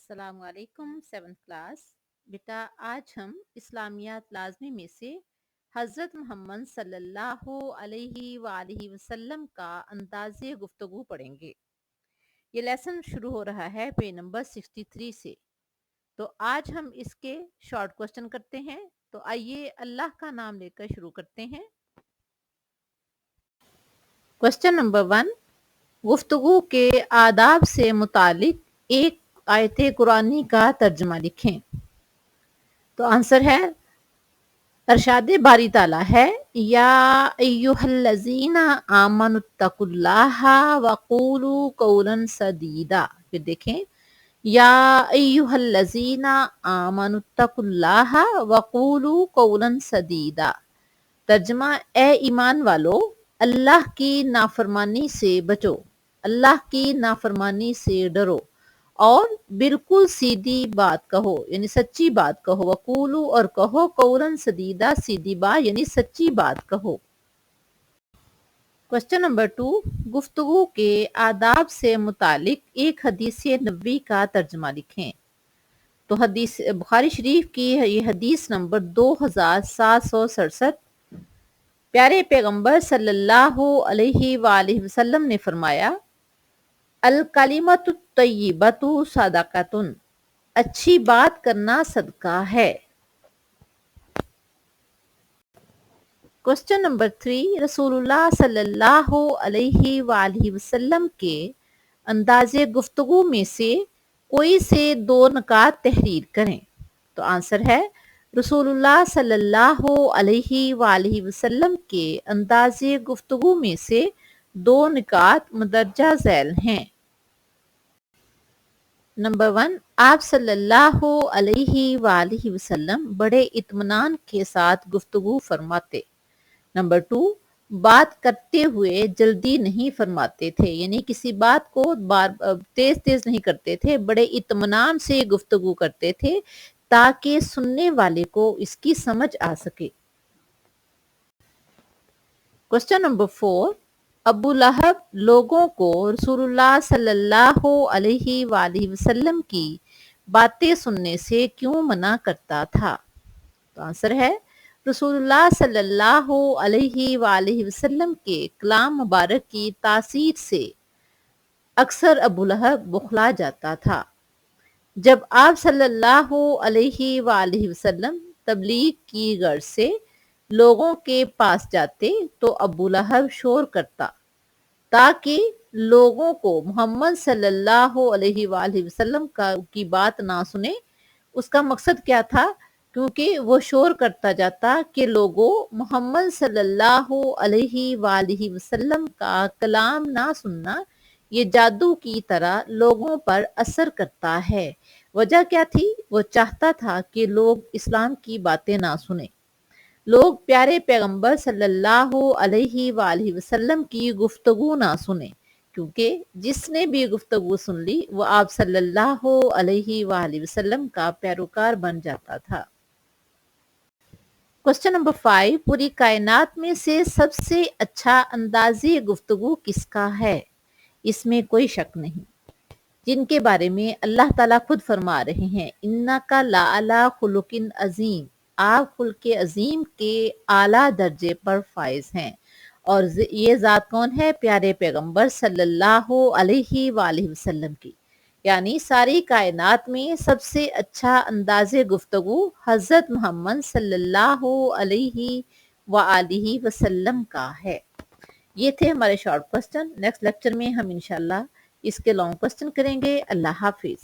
अस्सलाम वालेकुम 7th class. बेटा आज हम इस्लामियात लाज़मी में से हज़रत मोहम्मद सल्लल्लाहु अलैहि वसल्लम का अंदाज़े गुफ्तगू पढ़ेंगे। ये लेसन शुरू हो रहा है पेज नंबर 63 से। तो आज हम इसके शॉर्ट क्वेश्चन करते हैं। तो आइए अल्लाह का नाम लेकर शुरू करते हैं। क्वेश्चन नंबर 1, गुफ्तगू के आदाब से मुतालिक एक आयत कुरानी का तर्जुमा लिखें। तो आंसर है, अरशाद बारी ताला है, या अय्युहल्लज़ीना आमनुत्तकुल्लाहा वक़ूलू कौलन सदीदा। फिर देखें, या अय्युहल्लज़ीना आमनुत्तकुल्लाहा वक़ूलू कौलन सदीदा। तर्जमा, ए ईमान वालो, अल्लाह की नाफरमानी से बचो, अल्लाह की नाफरमानी से डरो और बिल्कुल सीधी बात कहो, यानी सच्ची बात कहो। वकूलू, और कहो, कौलन सदीदा, सीधी बात यानी सच्ची बात कहो। क्वेश्चन नंबर 2, गुफ्तगू के आदाब से मुतालिक एक हदीस नबवी का तर्जमा लिखें। तो हदीस बुखारी शरीफ की ये हदीस नंबर 2767। प्यारे पैगंबर सल्लल्लाहु अलैहि वसल्लम ने फरमाया, अल कलिमतु तय्यिबतु सदक़तुन, अच्छी बात करना सदका है। क्वेश्चन नंबर 3, रसूलुल्लाह सल्लल्लाहु अलैहि वसल्लम के अंदाज़े गुफ्तगू में से कोई से दो नकात तहरीर करें। तो आंसर है, रसूलुल्लाह सल्लल्लाहु अलैहि वसल्लम के अंदाज़े गुफ्तगू में से दो निकात मदरजा झैल हैं। नंबर 1, आप सल्लल्लाहु अलैहि वसल्लम बड़े इत्मीनान के साथ गुफ्तगू फरमाते। नंबर 2, बात करते हुए जल्दी नहीं फरमाते थे, यानी किसी बात को बार तेज तेज नहीं करते थे, बड़े इत्मीनान से गुफ्तगू करते थे ताकि सुनने वाले को इसकी समझ आ सके। क्वेश्चन नंबर 4, अबू लहब लोगों को रसूलुल्लाह सल्लल्लाहु अलैहि वसल्लम की बातें सुनने से क्यों मना करता था। तो आंसर है, रसूलुल्लाह सल्लल्लाहु अलैहि वसल्लम के कलाम मुबारक की तासीर से अक्सर अबू लहब बुखला जाता था। जब आप सल्लल्लाहु अलैहि वसल्लम तबलीग की गर्ज से लोगों के पास जाते तो अबू लहब शोर करता ताकि लोगों को मोहम्मद सल्लल्लाहु अलैहि वसल्लम की बात ना सुने। उसका मकसद क्या था? क्योंकि वो शोर करता जाता कि लोगों मोहम्मद सल्लल्लाहु अलैहि वसल्लम का कलाम ना सुनना ये जादू की तरह लोगों पर असर करता है। वजह क्या थी? वो चाहता था कि लोग इस्लाम की बातें ना सुने, लोग प्यारे पैगंबर सल्लल्लाहु अलैहि वसल्लम की गुफ्तगू ना सुने, क्योंकि जिसने भी गुफ्तगू सुन ली वो आप सल्लल्लाहु अलैहि वसल्लम का पैरोकार बन जाता था। क्वेश्चन नंबर 5, पूरी कायनात में से सबसे अच्छा अंदाज़े गुफ्तगू किसका है? इसमें कोई शक नहीं, जिनके बारे में अल्लाह ताला खुद फरमा रहे हैं, इन्नका लाअला खुलुकिन अजीम, आप खुल्के अजीम के आला दर्जे पर फाइज हैं। और ये ज़ात कौन है? प्यारे पैगंबर सल्लल्लाहु अलैहि वसल्लम की, यानी सारी कायनात में सबसे अच्छा अंदाज़े गुफ्तगू हज़रत मोहम्मद सल्लल्लाहु अलैहि वसल्लम का है। ये थे हमारे शॉर्ट क्वेश्चन। नेक्स्ट लेक्चर में हम इंशाल्लाह इसके लॉन्ग क्वेश्चन करेंगे। अल्लाह हाफिज।